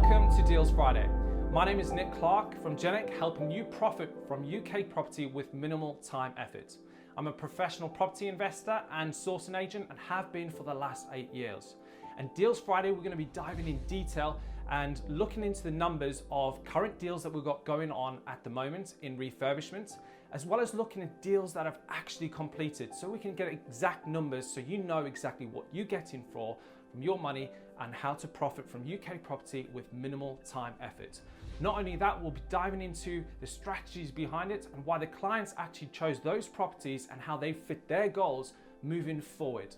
Welcome to Deals Friday. My name is Nick Clark from Jenic, helping you profit from UK property with minimal time effort. I'm a professional property investor and sourcing agent and have been for the last 8 years. And Deals Friday, we're going to be diving in detail and looking into the numbers of current deals that we've got going on at the moment in refurbishments, as well as looking at deals that have actually completed so we can get exact numbers so you know exactly what you're getting from your money and how to profit from UK property with minimal time effort. Not only that, we'll be diving into the strategies behind it and why the clients actually chose those properties and how they fit their goals moving forward.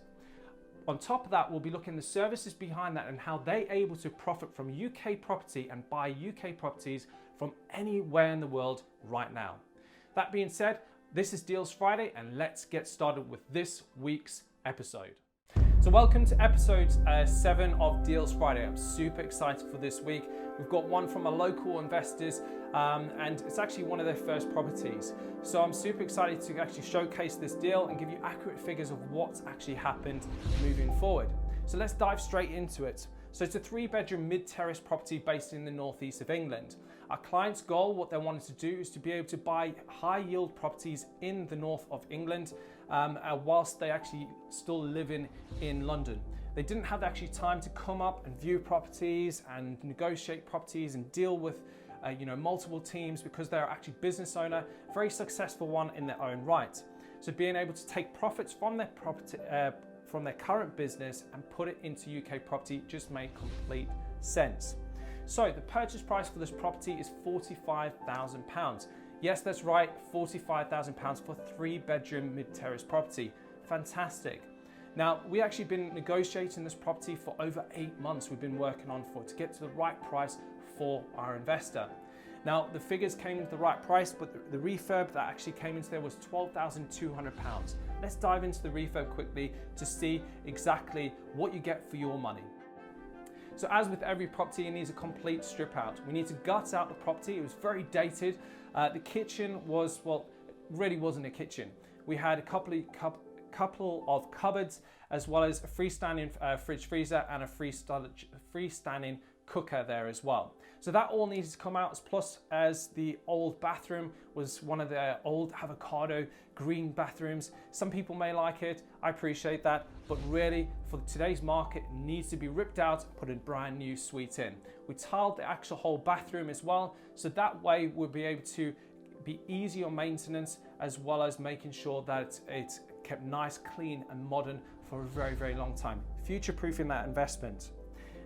On top of that, we'll be looking at the services behind that and how they're able to profit from UK property and buy UK properties from anywhere in the world right now. That being said, this is Deals Friday and let's get started with this week's episode. So welcome to episode 7 of Deals Friday. I'm super excited for this week. We've got one from our local investors and it's actually one of their first properties. So I'm super excited to actually showcase this deal and give you accurate figures of what's actually happened moving forward. So let's dive straight into it. So it's a 3-bedroom mid-terrace property based in the northeast of England. Our client's goal, what they wanted to do, is to be able to buy high yield properties in the north of England whilst they actually still living in London. They didn't have actually time to come up and view properties and negotiate properties and deal with multiple teams because they're actually business owner, very successful one in their own right. So being able to take profits from their property, from their current business and put it into UK property just made complete sense. So the purchase price for this property is £45,000. Yes, that's right, £45,000 for a 3-bedroom mid-terrace property. Fantastic. Now, we actually been negotiating this property for over 8 months. We've been working on for it to get to the right price for our investor. Now, the figures came into the right price, but the refurb that actually came into there was £12,200. Let's dive into the refurb quickly to see exactly what you get for your money. So as with every property, it needs a complete strip out. We need to gut out the property. It was very dated. The kitchen was, well, really wasn't a kitchen. We had a couple of cupboards, as well as a freestanding fridge freezer and a freestanding cooker there as well. So that all needs to come out, plus as the old bathroom was one of the old avocado green bathrooms. Some people may like it, I appreciate that, but really for today's market it needs to be ripped out, put a brand new suite in. We tiled the actual whole bathroom as well, so that way we'll be able to be easy on maintenance, as well as making sure that it's kept nice, clean and modern for a very, very long time, future-proofing that investment.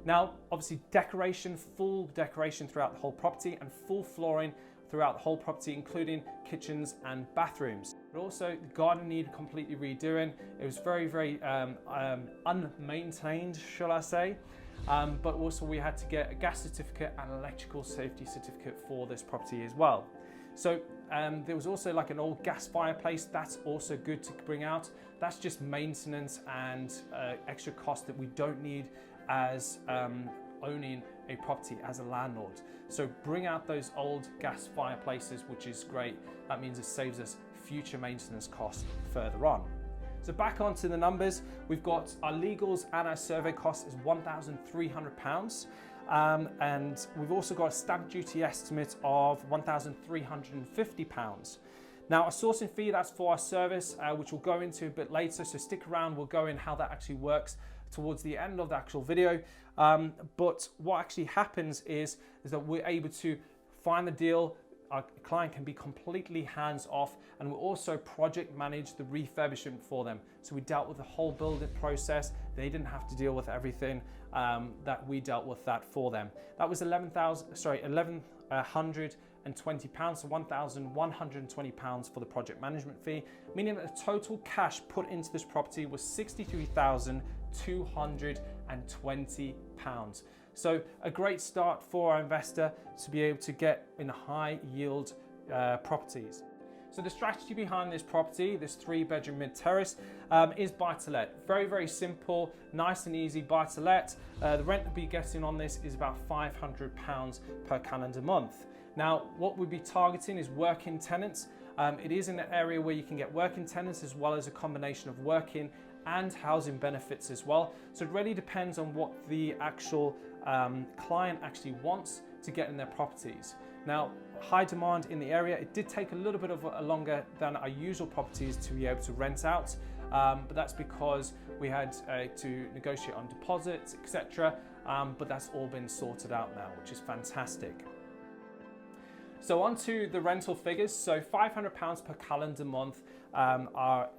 Now, obviously decoration, full decoration throughout the whole property and full flooring throughout the whole property, including kitchens and bathrooms. But also the garden needed completely redoing. It was very, very unmaintained, shall I say. But also we had to get a gas certificate and electrical safety certificate for this property as well. So there was also like an old gas fireplace. That's also good to bring out. That's just maintenance and extra cost that we don't need as owning a property as a landlord. So bring out those old gas fireplaces, which is great. That means it saves us future maintenance costs further on. So back onto the numbers, we've got our legals and our survey costs is £1,300. And we've also got a stamp duty estimate of £1,350. Now a sourcing fee, that's for our service, which we'll go into a bit later, so stick around, we'll go in how that actually works towards the end of the actual video. But what actually happens is that we're able to find the deal, our client can be completely hands off, and we'll also project manage the refurbishment for them. So we dealt with the whole building process. They didn't have to deal with everything that we dealt with that for them. That was £1,120, so £1,120 for the project management fee, meaning that the total cash put into this property was £63,220. So a great start for our investor to be able to get in high yield properties. So the strategy behind this property, this 3-bedroom mid-terrace, is buy-to-let. Very, very simple, nice and easy buy-to-let. The rent we'll be getting on this is about £500 per calendar month. Now, what we'll be targeting is working tenants. It is in an area where you can get working tenants as well as a combination of working and housing benefits as well. So it really depends on what the actual client actually wants to get in their properties. Now, high demand in the area, it did take a little bit of a longer than our usual properties to be able to rent out, but that's because we had to negotiate on deposits, etc. But that's all been sorted out now, which is fantastic. So on to the rental figures. So £500 per calendar month our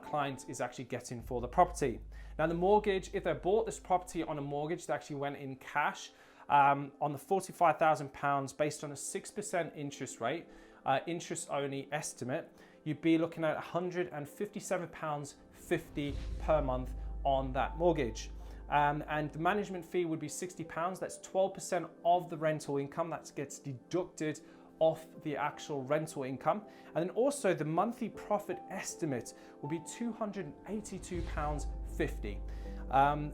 client is actually getting for the property. Now the mortgage, if they bought this property on a mortgage, they actually went in cash on the £45,000 based on a 6% interest rate, interest only estimate, you'd be looking at £157.50 per month on that mortgage. And the management fee would be £60. That's 12% of the rental income that gets deducted off the actual rental income. And then also the monthly profit estimate will be £282.50.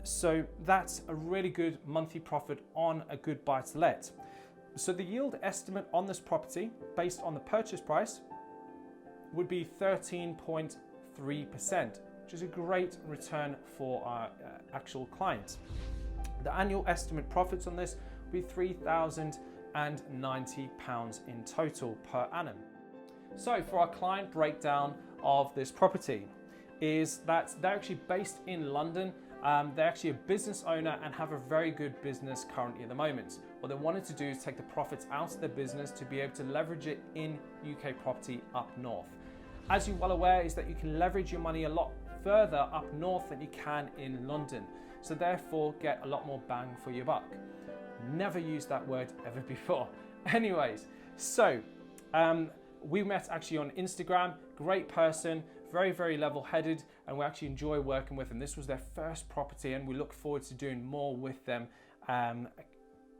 So that's a really good monthly profit on a good buy to let. So the yield estimate on this property based on the purchase price would be 13.3%, which is a great return for our actual clients. The annual estimate profits on this would be £3,090 in total per annum. So for our client breakdown of this property is that they're actually based in London. They're actually a business owner and have a very good business currently at the moment. What they wanted to do is take the profits out of their business to be able to leverage it in UK property up north. As you're well aware is that you can leverage your money a lot further up north than you can in London. So therefore get a lot more bang for your buck. Never used that word ever before. Anyways, so we met actually on Instagram, great person, very, very level-headed, and we actually enjoy working with them. This was their first property and we look forward to doing more with them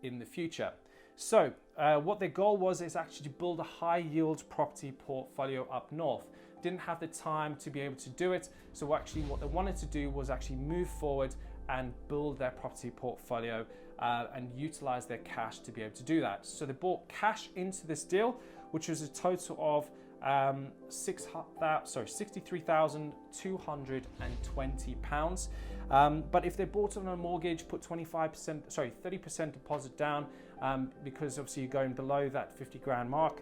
in the future. So what their goal was is actually to build a high yield property portfolio up north. Didn't have the time to be able to do it. So actually what they wanted to do was actually move forward and build their property portfolio and utilize their cash to be able to do that. So they bought cash into this deal, which was a total of £63,220. But if they bought it on a mortgage, put 30% deposit down, because obviously you're going below that 50 grand mark,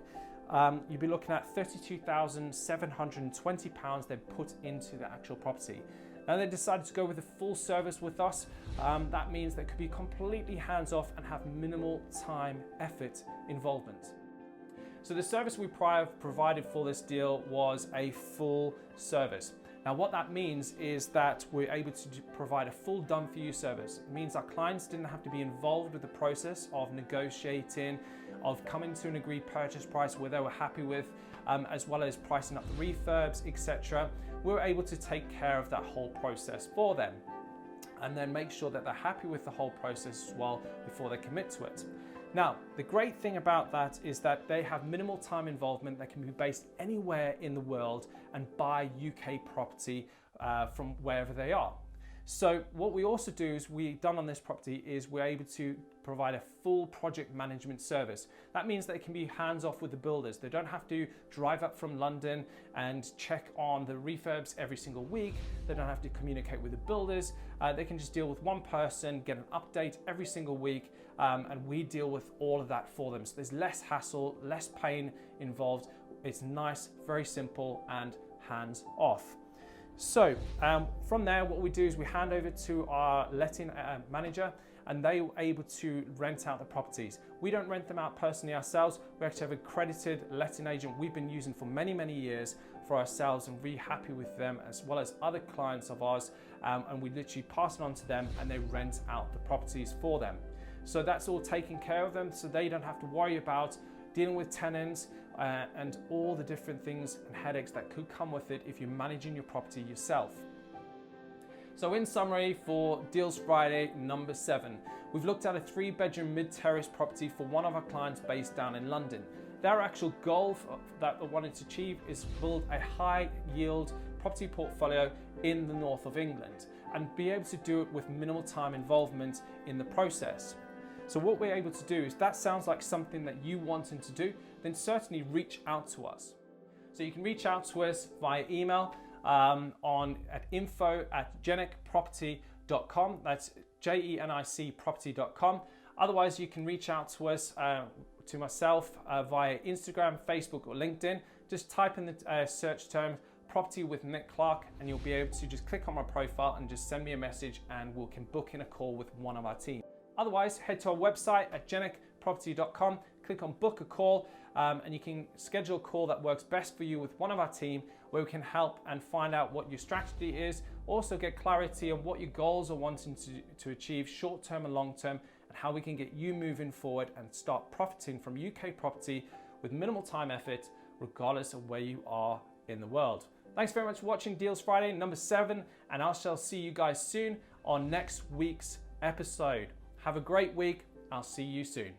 you'd be looking at £32,720 they put into the actual property. Now they decided to go with a full service with us. That means they could be completely hands-off and have minimal time, effort, involvement. So the service we provided for this deal was a full service. Now what that means is that we're able to provide a full done for you service. It means our clients didn't have to be involved with the process of negotiating, of coming to an agreed purchase price where they were happy with, as well as pricing up the refurbs, etc. We're able to take care of that whole process for them and then make sure that they're happy with the whole process as well before they commit to it. Now, the great thing about that is that they have minimal time involvement. They can be based anywhere in the world and buy UK property from wherever they are. So what we also do is we've done on this property is we're able to provide a full project management service. That means they can be hands-off with the builders. They don't have to drive up from London and check on the refurbs every single week. They don't have to communicate with the builders. They can just deal with one person, get an update every single week, and we deal with all of that for them. So there's less hassle, less pain involved. It's nice, very simple, and hands-off. So from there, what we do is we hand over to our letting manager and they are able to rent out the properties. We don't rent them out personally ourselves. We actually have an accredited letting agent we've been using for many, many years for ourselves and really happy with them as well as other clients of ours. And we literally pass it on to them and they rent out the properties for them. So that's all taken care of them so they don't have to worry about dealing with tenants and all the different things and headaches that could come with it if you're managing your property yourself. So in summary, for Deals Friday number 7, we've looked at a 3-bedroom mid-terrace property for one of our clients based down in London. Their actual goal that they wanted to achieve is build a high yield property portfolio in the north of England and be able to do it with minimal time involvement in the process. So what we're able to do is that sounds like something that you wanted to do, then certainly reach out to us. So you can reach out to us via email. at info@jenicproperty.com. That's JENIC property.com. Otherwise, you can reach out to us, to myself via Instagram, Facebook, or LinkedIn. Just type in the search term property with Nick Clark, and you'll be able to just click on my profile and just send me a message, and we can book in a call with one of our team. Otherwise, head to our website at jenicproperty.com, click on book a call, and you can schedule a call that works best for you with one of our team, where we can help and find out what your strategy is, also get clarity on what your goals are wanting to achieve short-term and long-term, and how we can get you moving forward and start profiting from UK property with minimal time effort, regardless of where you are in the world. Thanks very much for watching Deals Friday number 7, and I shall see you guys soon on next week's episode. Have a great week. I'll see you soon.